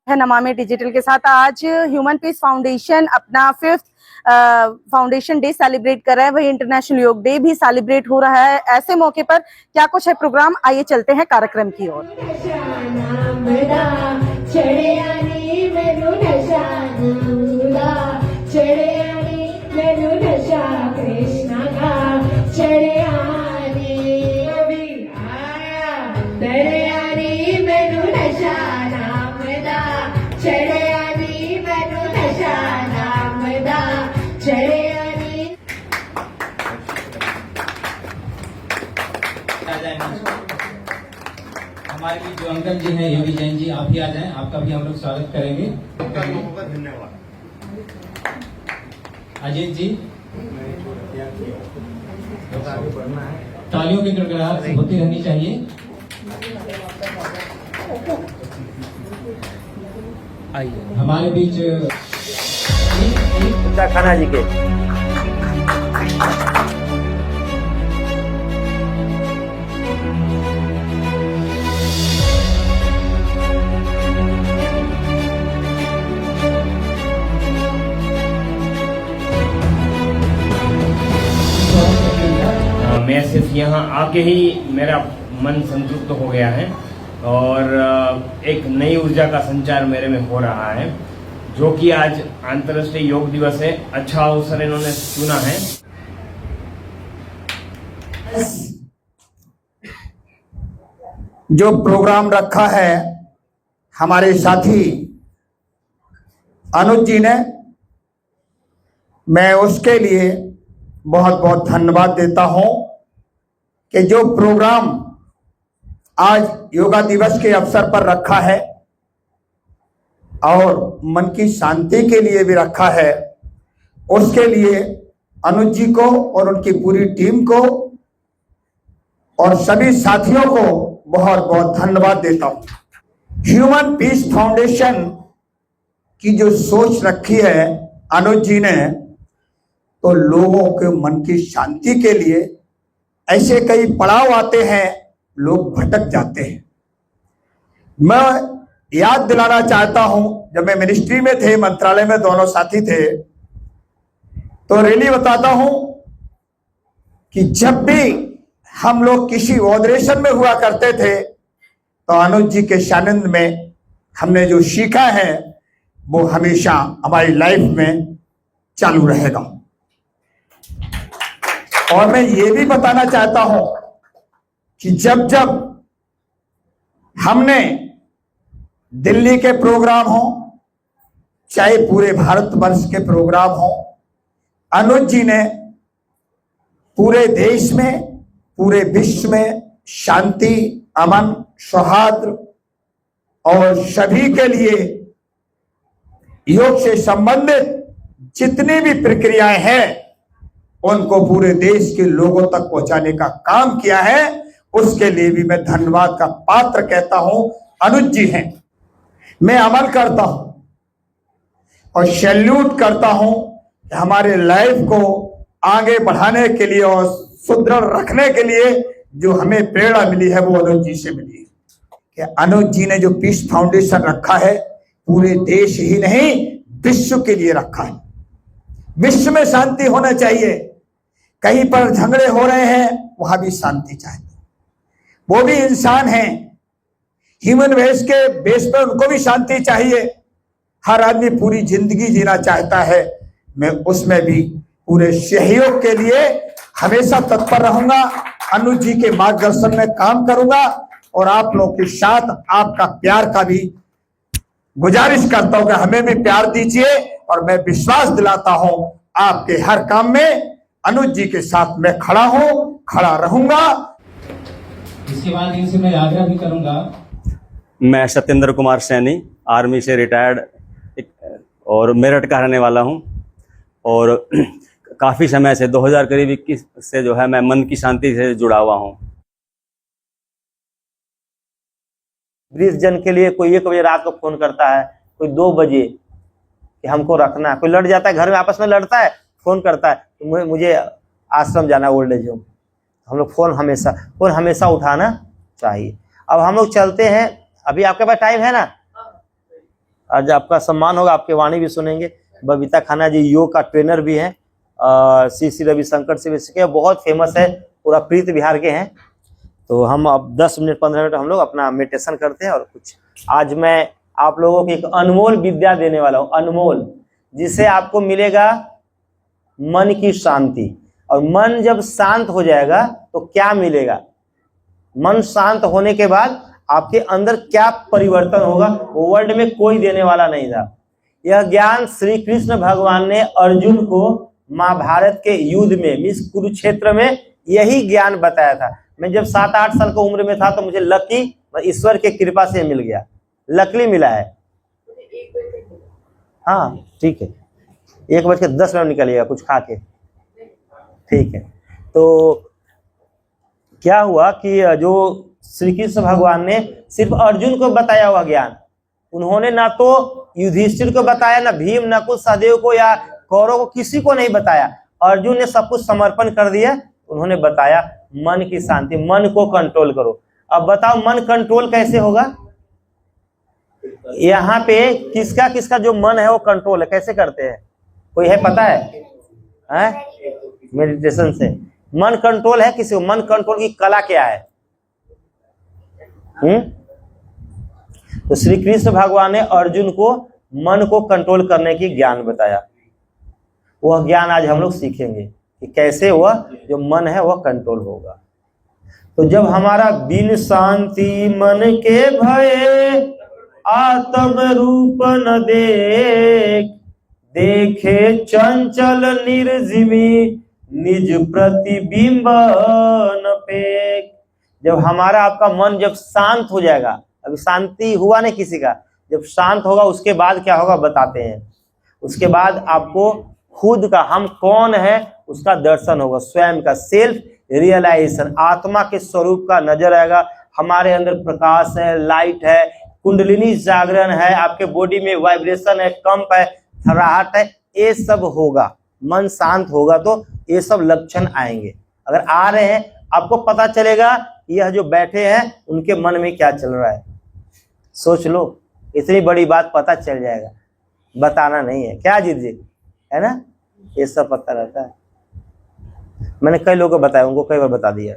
है नमामि डिजिटल के साथ। आज ह्यूमन पीस फाउंडेशन अपना 5th फाउंडेशन डे सेलिब्रेट कर रहा है, वही इंटरनेशनल योग डे भी सेलिब्रेट हो रहा है। ऐसे मौके पर क्या कुछ है प्रोग्राम, आइए चलते हैं कार्यक्रम की ओर। हमारे जो अंकल जी हैं योगी जैन जी, आप ही आ जाएं, आपका भी हम लोग स्वागत करेंगे। धन्यवाद। अजीत जी, तालियों की गड़गड़ाहट होती रहनी चाहिए। आइए हमारे बीच खाना जी के मैं सिर्फ यहाँ आके ही मेरा मन संतुष्ट हो गया है और एक नई ऊर्जा का संचार मेरे में हो रहा है, जो कि आज अंतर्राष्ट्रीय योग दिवस है। अच्छा अवसर इन्होंने चुना है। जो प्रोग्राम रखा है हमारे साथी अनुज जी ने, मैं उसके लिए बहुत बहुत धन्यवाद देता हूं कि जो प्रोग्राम आज योगा दिवस के अवसर पर रखा है और मन की शांति के लिए भी रखा है, उसके लिए अनुज जी को और उनकी पूरी टीम को और सभी साथियों को बहुत बहुत धन्यवाद देता हूं। ह्यूमन पीस फाउंडेशन की जो सोच रखी है अनुज जी ने, तो लोगों के मन की शांति के लिए ऐसे कई पड़ाव आते हैं, लोग भटक जाते हैं। मैं याद दिलाना चाहता हूं, जब मैं मिनिस्ट्री में थे, मंत्रालय में दोनों साथी थे, तो रियली बताता हूं कि जब भी हम लोग किसी ऑर्गेनाइजेशन में हुआ करते थे, तो अनुज जी के सानिध्य में हमने जो सीखा है वो हमेशा हमारी लाइफ में चालू रहेगा। और मैं ये भी बताना चाहता हूं कि जब जब हमने दिल्ली के प्रोग्राम हो, चाहे पूरे भारतवर्ष के प्रोग्राम हो, अनुज जी ने पूरे देश में, पूरे विश्व में शांति, अमन, सौहार्द और सभी के लिए योग से संबंधित जितनी भी प्रक्रियाएं हैं उनको पूरे देश के लोगों तक पहुंचाने का काम किया है। उसके लिए भी मैं धन्यवाद का पात्र कहता हूं, अनुज जी हैं। मैं अमल करता हूं और सैल्यूट करता हूं कि हमारे लाइफ को आगे बढ़ाने के लिए और सुदृढ़ रखने के लिए जो हमें प्रेरणा मिली है वो अनुज जी से मिली है। कि अनुज जी ने जो पीस फाउंडेशन रखा है, पूरे देश ही नहीं विश्व के लिए रखा है। विश्व में शांति होना चाहिए, कहीं पर झगड़े हो रहे हैं वहां भी शांति चाहिए। वो भी इंसान हैं, ह्यूमन बेस के बेस पर उनको भी शांति चाहिए। हर आदमी पूरी जिंदगी जीना चाहता है। मैं उसमें भी पूरे सहयोग के लिए हमेशा तत्पर रहूंगा, अनुज जी के मार्गदर्शन में काम करूंगा और आप लोगों के साथ आपका प्यार का भी गुजारिश करता हूं कि हमें भी प्यार दीजिए। और मैं विश्वास दिलाता हूं आपके हर काम में अनुज जी के साथ मैं खड़ा हूं, खड़ा रहूंगा। इसके बाद इनसे मैं आग्रह भी करूंगा। मैं सत्येंद्र कुमार सैनी, आर्मी से रिटायर्ड और मेरठ का रहने वाला हूं और काफ़ी समय से 2021 से जो है मैं मन की शांति से जुड़ा हुआ हूं। ब्रिज जन के लिए कोई 1 बजे रात को फोन करता है, कोई 2 बजे कि हमको रखना है, कोई लड़ जाता है, घर में आपस में लड़ता है, फोन करता है तो मुझे आश्रम जाना, ओल्ड एज होम। हम लोग फोन हमेशा उठाना चाहिए। अब हम लोग चलते हैं, अभी आपके पास टाइम है ना? आज आपका सम्मान होगा, आपके वाणी भी सुनेंगे। बबीता खन्ना जी योग का ट्रेनर भी हैं, श्री रविशंकर से भी सीखे, बहुत फेमस है, पूरा प्रीत बिहार के हैं। तो हम अब 10 मिनट 15 मिनट हम लोग अपना मेडिटेशन करते हैं। और कुछ आज मैं आप लोगों को एक अनमोल विद्या देने वाला हूँ, अनमोल, जिससे आपको मिलेगा मन की शांति। और मन जब शांत हो जाएगा तो क्या मिलेगा, मन शांत होने के बाद आपके अंदर क्या परिवर्तन होगा, वर्ल्ड में कोई देने वाला नहीं था। यह ज्ञान श्री कृष्ण भगवान ने अर्जुन को महाभारत के युद्ध में, मीन्स कुरुक्षेत्र में यही ज्ञान बताया था। मैं जब 7-8 साल की उम्र में था तो मुझे लकी, ईश्वर के कृपा से मिल गया, लकली मिला है। हाँ ठीक है, 1:10 निकलिएगा कुछ खा के, ठीक है। तो क्या हुआ कि जो श्री कृष्ण भगवान ने सिर्फ अर्जुन को बताया हुआ ज्ञान, उन्होंने ना तो युधिष्ठिर को बताया, ना भीम, ना कुछ सहदेव को या कौरव को, किसी को नहीं बताया। अर्जुन ने सब कुछ समर्पण कर दिया। उन्होंने बताया मन की शांति, मन को कंट्रोल करो। अब बताओ मन कंट्रोल कैसे होगा? यहाँ पे किसका किसका जो मन है वो कंट्रोल है, कैसे करते हैं, कोई है पता है? मेडिटेशन से मन कंट्रोल है किसी को? मन कंट्रोल की कला क्या है? तो श्री कृष्ण भगवान ने अर्जुन को मन को कंट्रोल करने की ज्ञान बताया। वह ज्ञान आज हम लोग सीखेंगे कि कैसे वह जो मन है वह कंट्रोल होगा। तो जब हमारा बिन शांति मन के भये आत्म रूप न देखे चंचल निर्जीवी निज प्रतिबिंब न पेख। जब हमारा आपका मन जब शांत हो जाएगा, अभी शांति हुआ नहीं किसी का, जब शांत होगा उसके बाद क्या होगा बताते हैं। उसके बाद आपको खुद का हम कौन है उसका दर्शन होगा, स्वयं का सेल्फ रियलाइजेशन, आत्मा के स्वरूप का नजर आएगा। हमारे अंदर प्रकाश है, लाइट है, कुंडलिनी जागरण है, आपके बॉडी में वाइब्रेशन है, कंप है, थराहट है, ये सब होगा। मन शांत होगा तो ये सब लक्षण आएंगे। अगर आ रहे हैं आपको पता चलेगा यह जो बैठे हैं उनके मन में क्या चल रहा है। सोच लो, इतनी बड़ी बात पता चल जाएगा, बताना नहीं है क्या जीत जी, है ना, ये सब पता रहता है। मैंने कई लोगों को बताया, उनको कई बार बता दिया,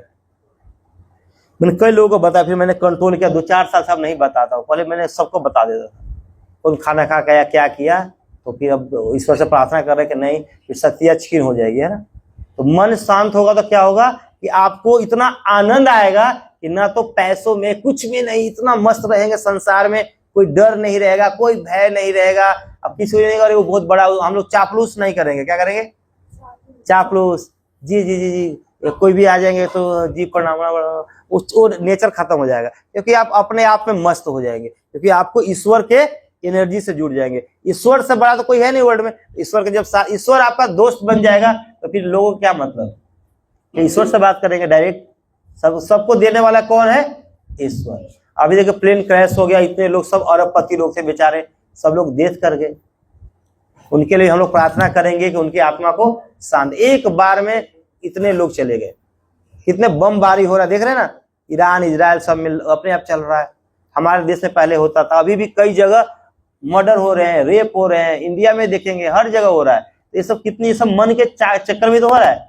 मैंने कई लोगों को बताया, फिर मैंने कंट्रोल किया। 2-4 साल सब नहीं बताता हूँ, पहले मैंने सबको बता देता था। कौन खाना खा गया क्या किया, तो फिर अब ईश्वर से प्रार्थना कर रहे कि नहीं फिर शक्तियाँ क्षीण हो जाएगी, है ना। तो मन शांत होगा तो क्या होगा कि आपको इतना आनंद आएगा कि ना तो पैसों में कुछ भी नहीं, इतना मस्त रहेंगे संसार में, कोई डर नहीं रहेगा, कोई भय नहीं रहेगा। अब किसी को नहीं करेंगे वो बहुत बड़ा, हम लोग चापलूस नहीं करेंगे। क्या करेंगे? चापलूस, जी जी जी जी, कोई भी आ जाएंगे तो जी प्रणाम, वो नेचर खत्म हो जाएगा, क्योंकि आप अपने आप में मस्त हो जाएंगे, क्योंकि आपको ईश्वर के एनर्जी से जुड़ जाएंगे। ईश्वर से बड़ा तो कोई है नहीं वर्ल्ड में। ईश्वर के जब ईश्वर आपका दोस्त बन जाएगा तो फिर लोगों को क्या मतलब, ईश्वर से बात करेंगे डायरेक्ट। सबको देने वाला कौन है? ईश्वर। अभी देखो प्लेन क्रैश हो गया, इतने लोग सब अरबपति लोग थे बेचारे, सब लोग डेथ कर गए। उनके लिए हम लोग प्रार्थना करेंगे कि उनकी आत्मा को शांत। एक बार में इतने लोग चले गए, कितने बमबारी हो रहा है, देख रहे हैं ना, ईरान इजराइल सब में अपने आप चल रहा है। हमारे देश में पहले होता था, अभी भी कई जगह मर्डर हो रहे हैं, रेप हो रहे हैं, इंडिया में देखेंगे हर जगह हो रहा है। ये सब कितनी, सब मन के चक्कर में तो हो रहा है।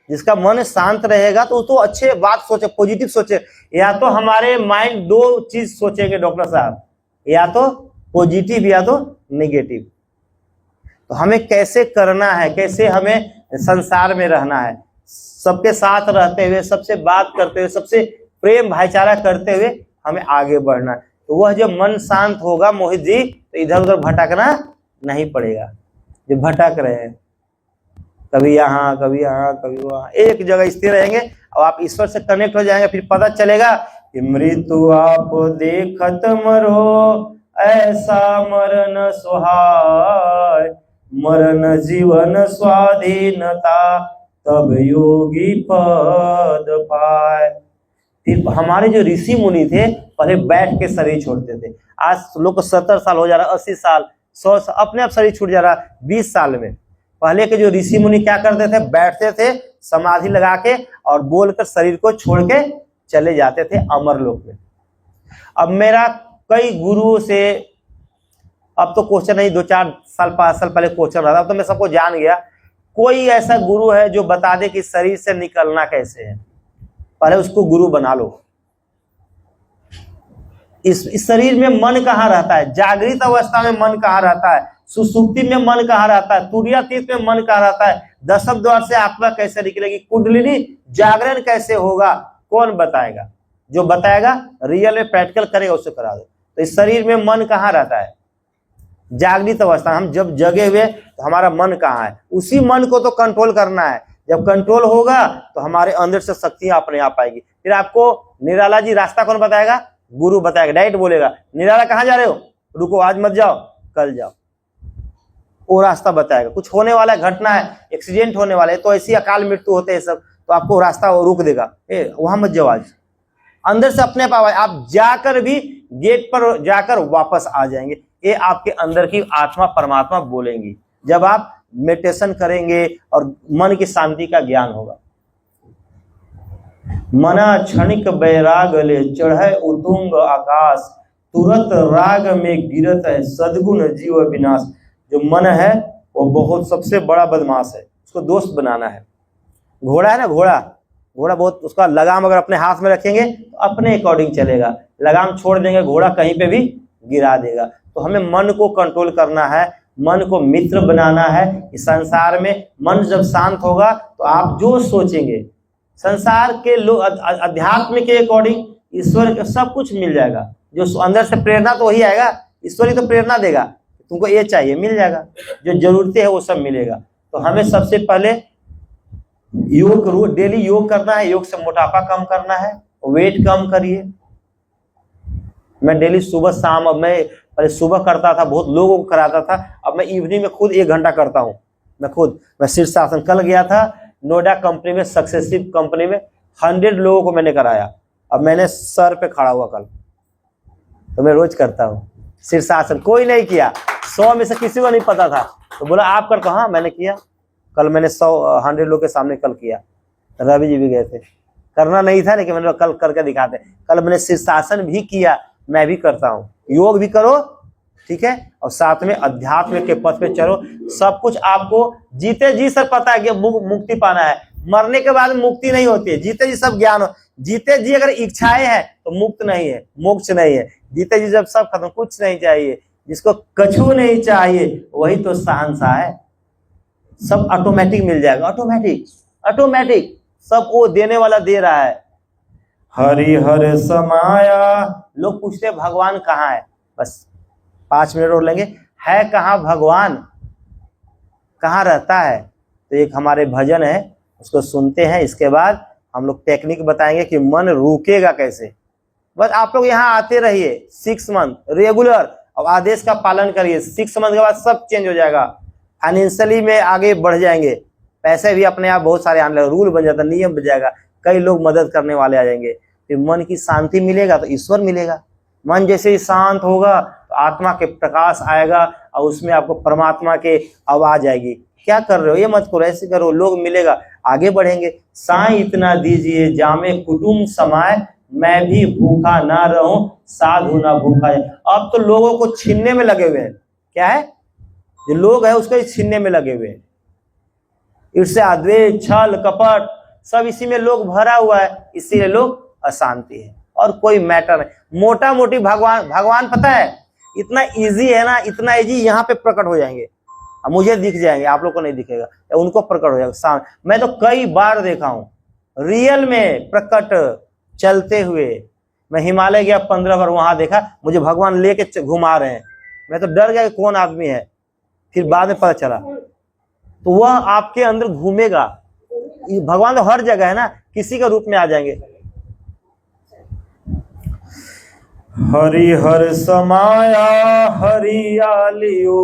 जिसका मन शांत रहेगा तो तो अच्छे बात सोचे, पॉजिटिव सोचे। या तो हमारे माइंड 2 चीज सोचेंगे डॉक्टर साहब, या तो पॉजिटिव या तो नेगेटिव। तो हमें कैसे करना है, कैसे हमें संसार में रहना है, सबके साथ रहते हुए, सबसे बात करते हुए, सबसे प्रेम भाईचारा करते हुए हमें आगे बढ़ना है। तो वह जब मन शांत होगा मोहित जी, तो इधर उधर भटकना नहीं पड़ेगा। जो भटक रहे हैं कभी यहाँ कभी यहाँ कभी वहाँ, एक जगह स्थिर रहेंगे और आप ईश्वर से कनेक्ट हो जाएंगे। फिर पता चलेगा कि मृत्यु आप देखत मरो, ऐसा मरण सुहाय, मरण जीवन स्वाधीनता, तब योगी पद पाए। फिर हमारे जो ऋषि मुनि थे पहले बैठ के शरीर छोड़ते थे। आज लोग को 70 साल हो जा रहा, 80 साल, 100 साल, अपने आप शरीर छूट जा रहा 20 साल में। पहले के जो ऋषि मुनि क्या करते थे, बैठते थे समाधि लगा के और बोलकर शरीर को छोड़ के चले जाते थे अमर लोक में। अब मेरा कई गुरुओं से अब तो क्वेश्चन नहीं, 2-4 साल 5 साल पहले क्वेश्चन रहा था, अब तो मैं सबको जान गया। कोई ऐसा गुरु है जो बता दे कि शरीर से निकलना कैसे है? पहले उसको गुरु बना लो। इस शरीर में मन कहाँ रहता है? जागृत अवस्था में मन कहाँ रहता है? सुसुप्ति में मन कहाँ रहता है? तुरीयातीत में मन कहाँ रहता है? दशम द्वार से आत्मा कैसे निकलेगी? कुंडलिनी जागरण कैसे होगा? कौन बताएगा? जो बताएगा रियल में प्रैक्टिकल करेगा उससे करा दो। तो इस शरीर में मन कहाँ रहता है? जागृत अवस्था। हम जब जगे हुए तो हमारा मन कहाँ है? उसी मन को तो कंट्रोल करना है। जब कंट्रोल होगा तो हमारे अंदर से शक्तियां अपने आप आएगी। फिर आपको निराला जी रास्ता कौन बताएगा? गुरु बताएगा। डायरेक्ट बोलेगा निराला कहाँ जा रहे हो? रुको, आज मत जाओ, कल जाओ। वो रास्ता बताएगा। कुछ होने वाला घटना है, एक्सीडेंट होने वाला है, तो ऐसी अकाल मृत्यु होते हैं सब, तो आपको रास्ता वो रोक देगा, वहां मत जाओ, आज अंदर से अपने आप जाकर भी गेट पर जाकर वापस आ जाएंगे। ये आपके अंदर की आत्मा परमात्मा बोलेंगी जब आप मेडिटेशन करेंगे और मन की शांति का ज्ञान होगा। मना क्षणिक बैराग ले चढ़े उतुंग आकाश, तुरंत राग में गिरत है सद्गुण जीव विनाश। जो मन है वो बहुत सबसे बड़ा बदमाश है, उसको दोस्त बनाना है। घोड़ा है ना, घोड़ा बहुत, उसका लगाम अगर अपने हाथ में रखेंगे तो अपने अकॉर्डिंग चलेगा, लगाम छोड़ देंगे घोड़ा कहीं पे भी गिरा देगा। तो हमें मन को कंट्रोल करना है, मन को मित्र बनाना है। इस संसार में मन जब शांत होगा तो आप जो सोचेंगे संसार के लोग अध्यात्म के अकॉर्डिंग ईश्वर के सब कुछ मिल जाएगा। जो अंदर से प्रेरणा तो वही आएगा, ईश्वर ही तो प्रेरणा देगा, तुमको ये चाहिए मिल जाएगा, जो जरूरतें है वो सब मिलेगा। तो हमें सबसे पहले योग, डेली योग करना है। योग से मोटापा कम करना है, वेट कम करिए। मैं डेली सुबह शाम, अब मैं पहले सुबह करता था, बहुत लोगों को कराता था, अब मैं इवनिंग में खुद 1 घंटा करता हूँ। मैं शीर्षासन कल गया था नोएडा कंपनी में, सक्सेसिव कंपनी में 100 लोगों को मैंने कराया। अब मैंने सर पे खड़ा हुआ कल, तो मैं रोज करता हूँ शीर्षासन। कोई नहीं किया, 100 में से किसी को नहीं पता था, तो बोला आप कर, कहा मैंने किया। कल मैंने 100 लोग के सामने कल किया। रवि जी भी गए थे, करना नहीं था लेकिन मैंने कल करके दिखाते। कल मैंने शीर्षासन भी किया, मैं भी करता हूँ। योग भी करो, ठीक है, और साथ में अध्यात्म के पथ पे चलो। सब कुछ आपको जीते जी सर पता है कि मुक्ति पाना है। मरने के बाद मुक्ति नहीं होती है, जीते जी सब ज्ञान हो। जीते जी अगर इच्छाएं हैं तो मुक्त नहीं है, मोक्ष नहीं है। जीते जी जब सब खत्म, कुछ नहीं चाहिए, जिसको कछु नहीं चाहिए वही तो शहंशाह है। सब ऑटोमेटिक मिल जाएगा, ऑटोमेटिक सब वो देने वाला दे रहा है। हरि हर समाया। लोग पूछते हैं भगवान कहाँ है, बस 5 मिनट और लेंगे। है कहाँ भगवान, कहाँ रहता है? तो एक हमारे भजन है, उसको सुनते हैं, इसके बाद हम लोग टेक्निक बताएंगे कि मन रुकेगा कैसे। बस आप लोग यहाँ आते रहिए 6 मंथ रेगुलर, और आदेश का पालन करिए। 6 मंथ के बाद सब चेंज हो जाएगा। फाइनेंशियली में आगे बढ़ जाएंगे, पैसे भी अपने आप बहुत सारे आने लगे, रूल बन जाता, नियम बन जाएगा, कई लोग मदद करने वाले आ जाएंगे। फिर मन की शांति मिलेगा तो ईश्वर मिलेगा। मन जैसे ही शांत होगा तो आत्मा के प्रकाश आएगा और उसमें आपको परमात्मा के आवाज आएगी। क्या कर रहे हो, ये मत करो, ऐसे करो, लोग मिलेगा, आगे बढ़ेंगे। साईं इतना दीजिए जामे कुटुंब समाए, मैं भी भूखा ना रहूं साधु ना भूखा है। अब तो लोगों को छीनने में लगे हुए हैं। क्या है, जो लोग है उसको छीनने में लगे हुए हैं। ईर्ष्या, द्वेष, छल, कपट सब इसी में लोग भरा हुआ है, इसीलिए लोग अशांति है, और कोई मैटर नहीं। मोटा मोटी भगवान पता है इतना इजी है ना, इतना इजी, यहाँ पे प्रकट हो जाएंगे, मुझे दिख जाएंगे, आप लोग को नहीं दिखेगा, उनको प्रकट हो जाएगा। मैं तो कई बार देखा हूँ रियल में प्रकट चलते हुए। मैं हिमालय गया 15 बार, वहां देखा मुझे भगवान लेके घुमा रहे हैं। मैं तो डर गया कौन आदमी है, फिर बाद में पता चला तो वह आपके अंदर घूमेगा। भगवान तो हर जगह है ना, किसी के रूप में आ जाएंगे। हरि हर समाया हरियालियों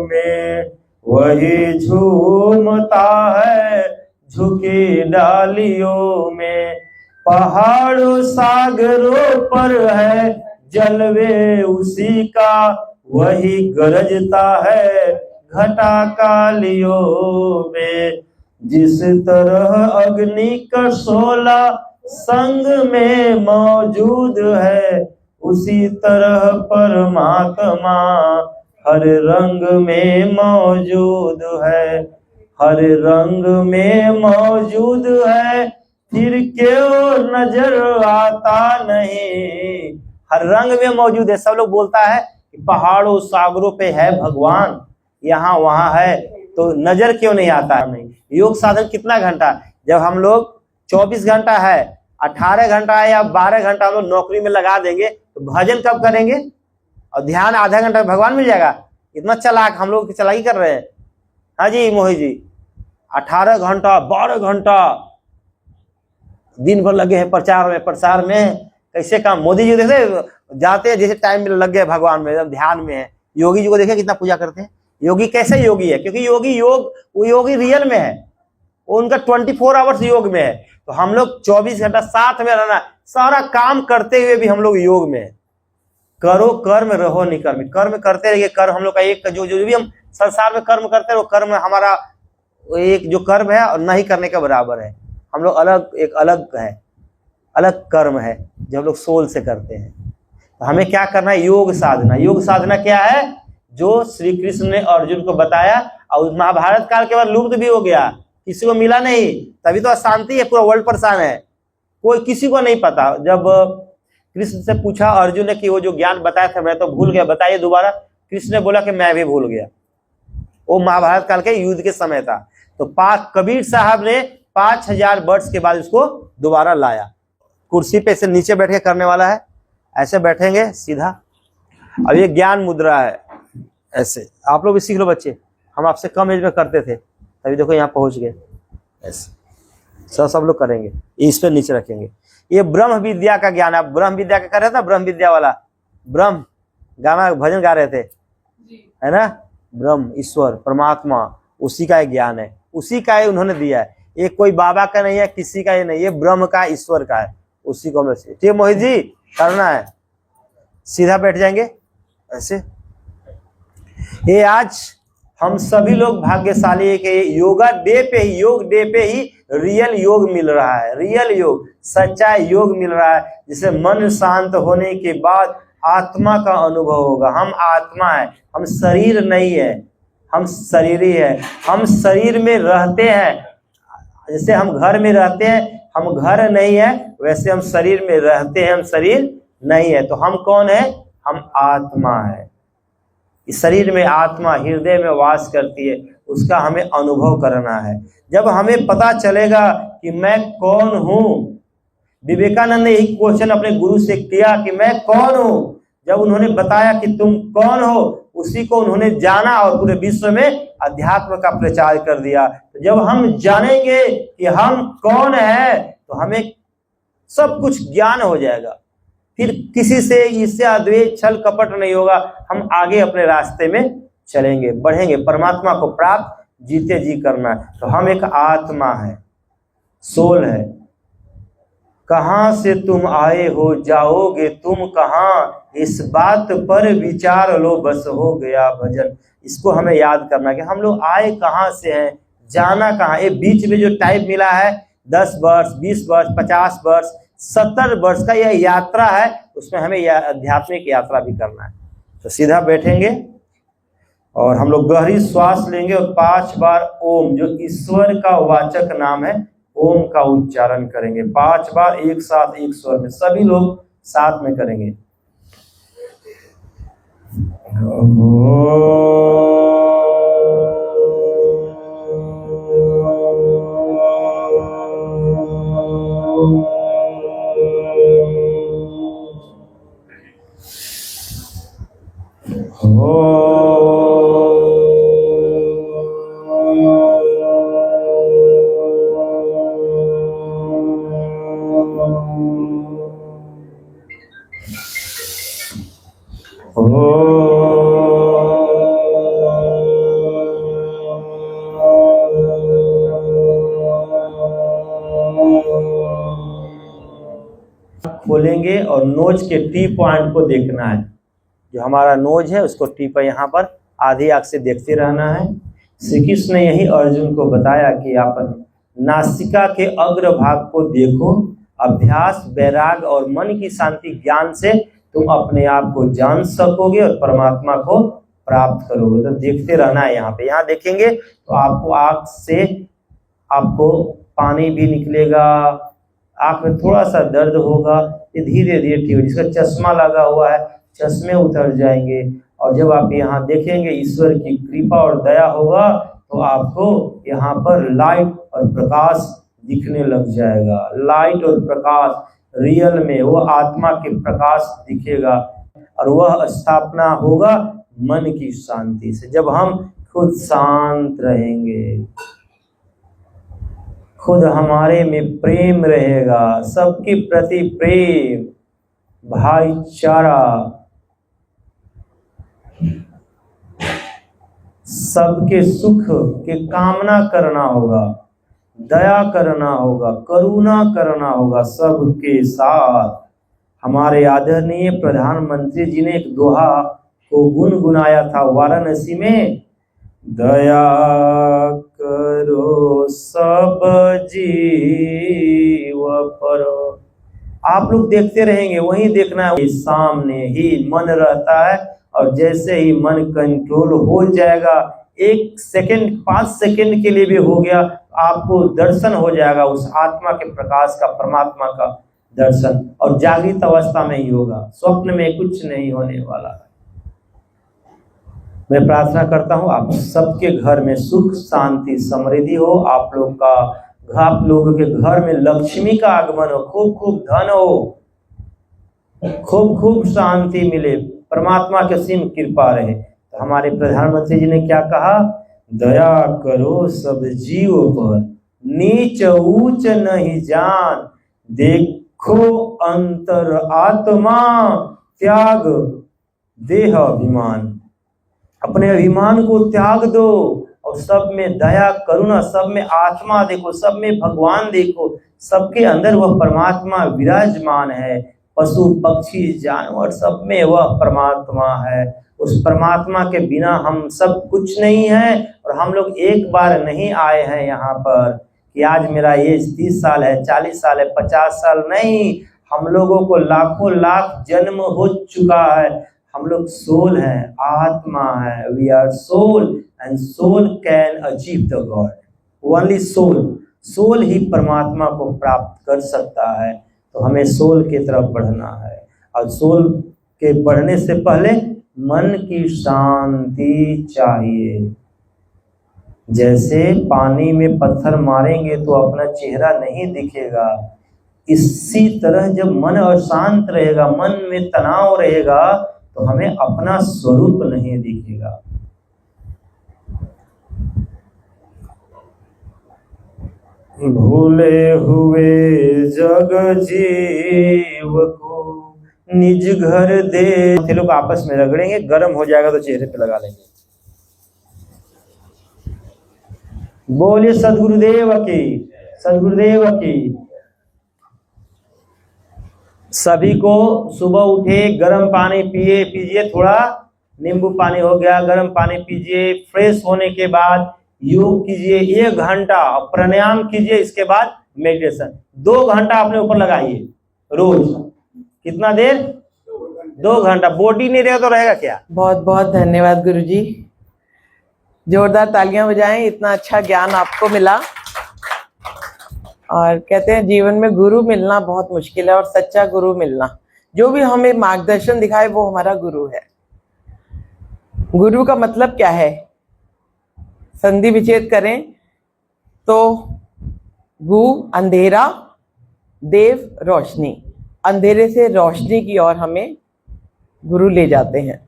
में, वही झूमता है झुकी डालियों में। पहाड़ों सागरों पर है जलवे उसी का, वही गरजता है घटा कालियों में। जिस तरह अग्नि का शोला संग में मौजूद है, उसी तरह परमात्मा हर रंग में मौजूद है, हर रंग में मौजूद है, फिर क्यों नजर आता नहीं। हर रंग में मौजूद है। सब लोग बोलता है कि पहाड़ों सागरों पे है भगवान, यहाँ वहां है, तो नजर क्यों नहीं आता है। नहीं, योग साधन कितना घंटा, जब हम लोग 24 घंटा है, 18 घंटा है या 12 घंटा हम लोग नौकरी में लगा देंगे तो भजन कब करेंगे, और ध्यान आधा घंटा भगवान मिल जाएगा। इतना चलाक हम लोग चलाकी कर रहे हैं। हाँ जी मोहित जी, 18 घंटा 12 घंटा दिन भर लगे हैं प्रचार में कैसे काम। मोदी जी देखे जाते हैं, जैसे टाइम में लग गए भगवान में, जब ध्यान में है। योगी जी को देखे कितना पूजा करते हैं। योगी कैसे योगी है, क्योंकि वो योगी रियल में है, वो उनका 24 आवर्स योग में है। तो हम लोग 24 घंटा साथ में रहना, सारा काम करते हुए भी हम लोग योग में है। करो कर्म रहो निकर्म, कर्म करते रहिए। कर्म हम लोग का एक जो भी हम संसार में कर्म करते हैं, वो कर्म हमारा एक जो कर्म है और नहीं करने के बराबर है। हम लोग अलग कर्म है जो हम लोग सोल से करते हैं। तो हमें क्या करना है, योग साधना। योग साधना क्या है, जो श्री कृष्ण ने अर्जुन को बताया, और महाभारत काल के बाद लुप्त भी हो गया, किसी को मिला नहीं। तभी तो अशांति है, पूरा वर्ल्ड परेशान है, कोई किसी को नहीं पता। जब कृष्ण से पूछा अर्जुन ने कि वो जो ज्ञान बताया था मैं तो भूल गया, बताइए दोबारा। कृष्ण ने बोला कि मैं भी भूल गया। वो महाभारत काल के युद्ध के समय था। तो कबीर साहब ने 5000 वर्ष के बाद उसको दोबारा लाया। कुर्सी पे से नीचे बैठ के करने वाला है, ऐसे बैठेंगे सीधा। अब ये ज्ञान मुद्रा है, ऐसे आप लोग भी सीख लो बच्चे। हम आपसे कम एज में करते थे, तभी देखो यहाँ पहुंच गए। ऐसे सब लोग करेंगे, इस पे नीचे रखेंगे। ये ब्रह्म विद्या का ज्ञान। आप ब्रह्म विद्या का कर रहे थे, ब्रह्म विद्या वाला ब्रह्म गाना भजन गा रहे थे, है ना। ब्रह्म ईश्वर परमात्मा, उसी का ज्ञान है, उसी का ही उन्होंने दिया है। ये कोई बाबा का नहीं है, किसी का ही नहीं, ये ब्रह्म का ईश्वर का है, उसी को हमें। ठीक है मोहित जी, करना है। सीधा बैठ जाएंगे ऐसे। ये आज हम सभी लोग भाग्यशाली है कि योगा डे पे ही, योग डे पे ही रियल योग मिल रहा है। रियल योग, सच्चा योग मिल रहा है, जिसे मन शांत होने के बाद आत्मा का अनुभव होगा। हम आत्मा है, हम शरीर नहीं है, हम शरीर ही है। हम शरीर में रहते हैं, जैसे हम घर में रहते हैं, हम घर नहीं है, वैसे हम शरीर में रहते हैं, हम शरीर नहीं है। तो हम कौन है, हम आत्मा है। इस शरीर में आत्मा हृदय में वास करती है, उसका हमें अनुभव करना है। जब हमें पता चलेगा कि मैं कौन हूँ, विवेकानंद ने यही क्वेश्चन अपने गुरु से किया कि मैं कौन हूँ। जब उन्होंने बताया कि तुम कौन हो, उसी को उन्होंने जाना और पूरे विश्व में अध्यात्म का प्रचार कर दिया। तो जब हम जानेंगे कि हम कौन है, तो हमें सब कुछ ज्ञान हो जाएगा। फिर किसी से इससे अद्वैत छल कपट नहीं होगा। हम आगे अपने रास्ते में चलेंगे, बढ़ेंगे, परमात्मा को प्राप्त जीते जी करना है। तो हम एक आत्मा है, सोल है। कहाँ से तुम आए हो, जाओगे तुम कहाँ, इस बात पर विचार लो, बस हो गया भजन। इसको हमें याद करना कि हम लोग आए कहाँ से हैं, जाना कहाँ। ये बीच में जो टाइम मिला है 10 वर्ष, 20 वर्ष, 50 वर्ष, 70 वर्ष का यह यात्रा है, उसमें हमें यह आध्यात्मिक यात्रा भी करना है। तो सीधा बैठेंगे और हम लोग गहरी श्वास लेंगे और 5 बार ओम, जो ईश्वर का वाचक नाम है, ओम का उच्चारण करेंगे 5 बार एक साथ एक स्वर में। सभी लोग साथ में करेंगे। खोलेंगे और नोज के टी पॉइंट को देखना है। जो हमारा नोज है उसको टी पर यहाँ पर आधी आंख से देखते रहना है। श्री कृष्ण ने यही अर्जुन को बताया कि अपन नासिका के अग्र भाग को देखो। अभ्यास, वैराग और मन की शांति ज्ञान से तुम अपने आप को जान सकोगे और परमात्मा को प्राप्त करोगे। तो देखते रहना है। यहाँ देखेंगे तो आपको आँख से आपको पानी भी निकलेगा, आँख में थोड़ा सा दर्द होगा, ये धीरे धीरे ठीक हो। जिसका चश्मा लगा हुआ है चश्मे उतर जाएंगे। और जब आप यहाँ देखेंगे ईश्वर की कृपा और दया होगा तो आपको यहाँ पर लाइट और प्रकाश दिखने लग जाएगा। लाइट और प्रकाश रियल में वो आत्मा के प्रकाश दिखेगा और वह स्थापना होगा मन की शांति से। जब हम खुद शांत रहेंगे, खुद हमारे में प्रेम रहेगा, सबके प्रति प्रेम, भाईचारा, सबके सुख के कामना करना होगा, दया करना होगा, करुणा करना होगा सबके साथ। हमारे आदरणीय प्रधानमंत्री जी ने एक दोहा को गुनगुनाया था वाराणसी में, दया करो सब जीव पर। आप लोग देखते रहेंगे, वही देखना है, सामने ही मन रहता है। और जैसे ही मन कंट्रोल हो जाएगा, 1 सेकंड 5 सेकंड के लिए भी हो गया, आपको दर्शन हो जाएगा उस आत्मा के प्रकाश का, परमात्मा का दर्शन। और जागृत अवस्था में ही होगा, स्वप्न में कुछ नहीं होने वाला है। मैं प्रार्थना करता हूँ आप सबके घर में सुख शांति समृद्धि हो। आप लोगों के घर में लक्ष्मी का आगमन हो, खूब खूब धन हो, खूब खूब शांति मिले, परमात्मा की असीम कृपा रहे। तो हमारे प्रधानमंत्री जी ने क्या कहा, दया करो सब जीवों पर, नीच ऊंच नहीं जान, देखो अंतर आत्मा, त्याग देह अभिमान। अपने अभिमान को त्याग दो और सब में दया करुणा, सब में आत्मा देखो, सब में भगवान देखो, सबके अंदर वह परमात्मा विराजमान है। पशु पक्षी जानवर सब में वह परमात्मा है। उस परमात्मा के बिना हम सब कुछ नहीं है। और हम लोग एक बार नहीं आए हैं यहाँ पर कि आज मेरा एज 30 साल है, 40 साल है, 50 साल, नहीं। हम लोगों को लाखों लाख जन्म हो चुका है। हम लोग सोल हैं, आत्मा है। We are soul and soul can achieve the god. Only soul ही परमात्मा को प्राप्त कर सकता है। तो हमें सोल की तरफ बढ़ना है। और सोल के बढ़ने से पहले मन की शांति चाहिए। जैसे पानी में पत्थर मारेंगे तो अपना चेहरा नहीं दिखेगा, इसी तरह जब मन अशांत रहेगा, मन में तनाव रहेगा, तो हमें अपना स्वरूप नहीं दिखेगा। भूले हुए जग जीव को निज घर दे। लोग आपस में रगड़ेंगे, गर्म हो जाएगा तो चेहरे पे लगा लेंगे। बोलिए सदगुरुदेव की, सदगुरुदेव की। सभी को सुबह उठे गर्म पानी पीजिए, थोड़ा नींबू पानी हो गया, गर्म पानी पीजिए। फ्रेश होने के बाद योग कीजिए 1 घंटा, प्राणायाम कीजिए, इसके बाद मेडिटेशन 2 घंटा अपने ऊपर लगाइए रोज। कितना देर? 2 घंटा। बॉडी नहीं रहेगा तो रहेगा क्या? बहुत बहुत धन्यवाद गुरुजी, जोरदार तालियां बजाएं, इतना अच्छा ज्ञान आपको मिला। और कहते हैं जीवन में गुरु मिलना बहुत मुश्किल है, और सच्चा गुरु मिलना, जो भी हमें मार्गदर्शन दिखाए वो हमारा गुरु है। गुरु का मतलब क्या है? संधि विच्छेद करें तो गु अंधेरा, देव रोशनी, अंधेरे से रोशनी की ओर हमें गुरु ले जाते हैं।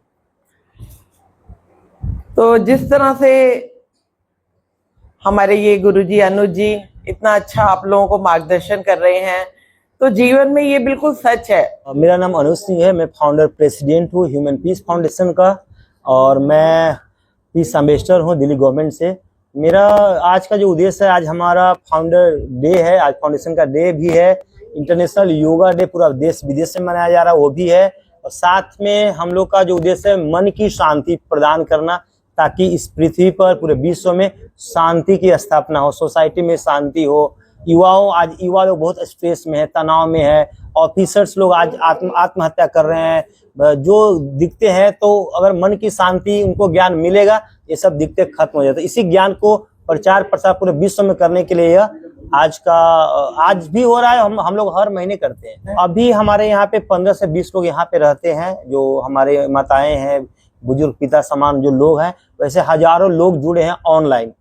तो जिस तरह से हमारे ये गुरुजी अनुज जी इतना अच्छा आप लोगों को मार्गदर्शन कर रहे हैं, तो जीवन में ये बिल्कुल सच है। मेरा नाम अनुज सिंह है, मैं फाउंडर प्रेसिडेंट हूँ ह्यूमन पीस फाउंडेशन का, और मैं पीस एम्बेसडर हूँ दिल्ली गवर्नमेंट से। मेरा आज का जो उद्देश्य है, आज हमारा फाउंडर डे है, आज फाउंडेशन का डे भी है, इंटरनेशनल योगा डे पूरा देश विदेश में मनाया जा रहा है वो भी है। और साथ में हम लोग का जो उद्देश्य है मन की शांति प्रदान करना, ताकि इस पृथ्वी पर पूरे विश्व में शांति की स्थापना हो, सोसाइटी में शांति हो, आज युवा लोग बहुत स्ट्रेस में है, तनाव में है। ऑफिसर्स लोग आज आत्महत्या कर रहे हैं। जो दिखते हैं, तो अगर मन की शांति, उनको ज्ञान मिलेगा, ये सब दिखते खत्म हो जाता है। इसी ज्ञान को प्रचार प्रसार पूरे विश्व में करने के लिए यह आज भी हो रहा है। हम लोग हर महीने करते हैं। अभी हमारे यहाँ पे 15 से 20 लोग यहाँ पे रहते हैं, जो हमारे माताएं हैं, बुजुर्ग पिता समान जो लोग हैं। वैसे हजारों लोग जुड़े हैं, ऑनलाइन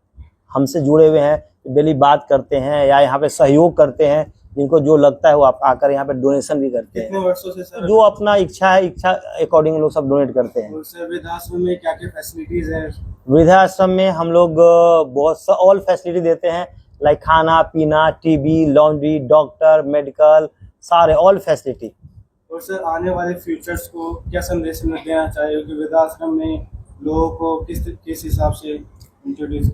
हमसे जुड़े हुए हैं, डेली बात करते हैं या यहाँ पे सहयोग करते हैं। जिनको जो लगता है वो आकर यहाँ पे डोनेशन भी करते हैं। कितने वर्षों से सर? जो अपना इच्छा है, इच्छा अकॉर्डिंग लोग सब डोनेट करते हैं। और सर वृद्धाश्रम में क्या क्या फैसिलिटीज है? वृद्धाश्रम में हम लोग बहुत सा ऑल फैसिलिटी देते हैं, लाइक खाना पीना, टीबी, लॉन्ड्री, डॉक्टर, मेडिकल, सारे ऑल फैसिलिटी। और सर आने वाले फ्यूचर्स को क्या संदेश देना चाहिए कि वृद्धाश्रम में लोगों को किस हिसाब से इंट्रोड्यूस?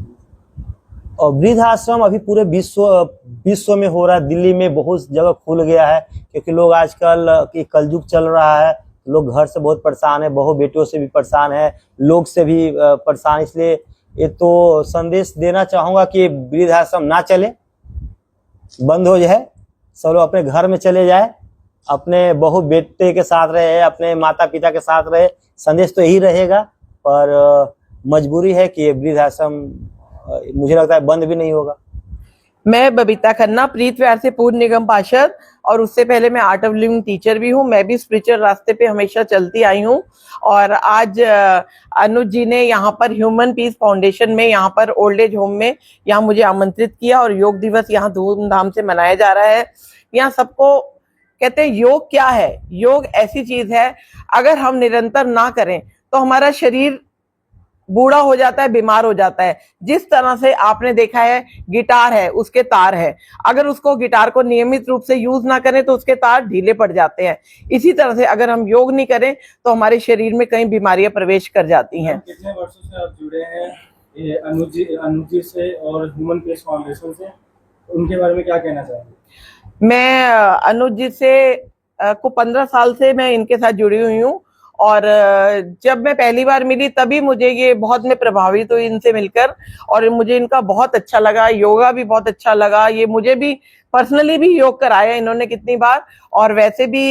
और वृद्धाश्रम अभी पूरे विश्व में हो रहा है। दिल्ली में बहुत जगह खुल गया है, क्योंकि लोग आजकल कलयुग चल रहा है। लोग घर से बहुत परेशान है, बहू बेटियों से भी परेशान है, लोग से भी परेशान। इसलिए ये तो संदेश देना चाहूंगा कि वृद्धाश्रम ना चले, बंद हो जाए, सब लोग अपने घर में चले जाए, अपने बहू बेटे के साथ रहे, अपने माता पिता के साथ रहे। संदेश तो यही रहेगा, पर मजबूरी है कि वृद्धाश्रम मुझे लगता है बंद भी नहीं होगा। मैं बबीता खन्ना, प्रीत विहार से पूर्व निगम पार्षद, और उससे पहले मैं आर्ट ऑफ लिविंग टीचर भी हूँ। मैं भी स्पिरिचुअल रास्ते पे हमेशा चलती आई हूँ। और आज अनुज जी ने यहाँ पर ह्यूमन पीस फाउंडेशन में, यहाँ पर ओल्ड एज होम में, यहाँ मुझे आमंत्रित किया और योग दिवस यहाँ धूमधाम से मनाया जा रहा है। यहाँ सबको कहते हैं योग क्या है? योग ऐसी चीज है, अगर हम निरंतर ना करें तो हमारा शरीर बूढ़ा हो जाता है, बीमार हो जाता है। जिस तरह से आपने देखा है, गिटार है, उसके तार है, अगर उसको गिटार को नियमित रूप से यूज ना करें तो उसके तार ढीले पड़ जाते हैं। इसी तरह से अगर हम योग नहीं करें तो हमारे शरीर में कई बीमारियां प्रवेश कर जाती हैं। कितने वर्षों से आप जुड़े हैं अनुज जी से और ह्यूमन पीस फाउंडेशन से? उनके बारे में क्या कहना चाहेंगे? मैं अनुज जी से को 15 साल से मैं इनके साथ जुड़ी हुई हूँ। और जब मैं पहली बार मिली तभी मुझे ये बहुत मैं प्रभावित हुई इनसे मिलकर, और मुझे इनका बहुत अच्छा लगा, योगा भी बहुत अच्छा लगा। ये मुझे भी पर्सनली भी योग कराया इन्होंने कितनी बार। और वैसे भी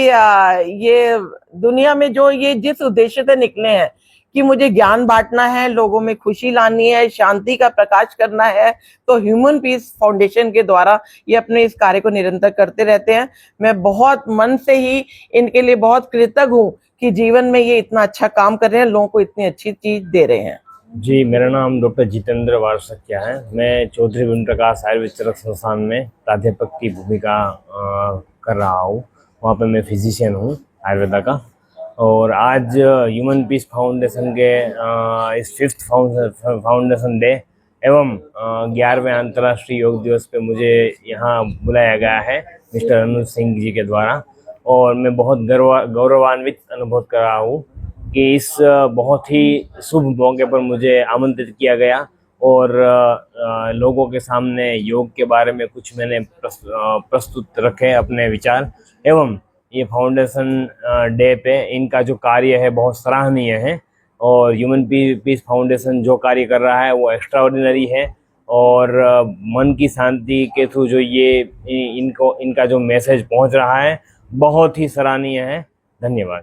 ये दुनिया में जो ये जिस उद्देश्य से निकले हैं कि मुझे ज्ञान बांटना है, लोगों में खुशी लानी है, शांति का प्रकाश करना है, तो ह्यूमन पीस फाउंडेशन के द्वारा ये अपने इस कार्य को निरंतर करते रहते हैं। मैं बहुत मन से ही इनके लिए बहुत कृतज्ञ हूँ कि जीवन में ये इतना अच्छा काम कर रहे हैं, लोगों को इतनी अच्छी चीज दे रहे हैं। जी, मेरा नाम डॉक्टर जितेंद्र वारसक्या है। मैं चौधरी ओम प्रकाश आयुर्वेद चरक संस्थान में प्राध्यापक की भूमिका कर रहा हूँ। वहाँ पे मैं फिजिशियन हूँ आयुर्वेदा का। और आज ह्यूमन पीस फाउंडेशन के इस 5th फाउंडेशन डे एवं 11वें अंतर्राष्ट्रीय योग दिवस पे मुझे यहाँ बुलाया गया है मिस्टर अनुज सिंह जी के द्वारा। और मैं बहुत गौरवान्वित अनुभव कर रहा हूँ कि इस बहुत ही शुभ मौके पर मुझे आमंत्रित किया गया और लोगों के सामने योग के बारे में कुछ मैंने प्रस्तुत रखे अपने विचार। एवं ये फाउंडेशन डे पे इनका जो कार्य है बहुत सराहनीय है, और ह्यूमन पीस फाउंडेशन जो कार्य कर रहा है वो एक्स्ट्राऑर्डिनरी है। और मन की शांति के थ्रू जो ये इनका जो मैसेज पहुंच रहा है बहुत ही सराहनीय है। धन्यवाद।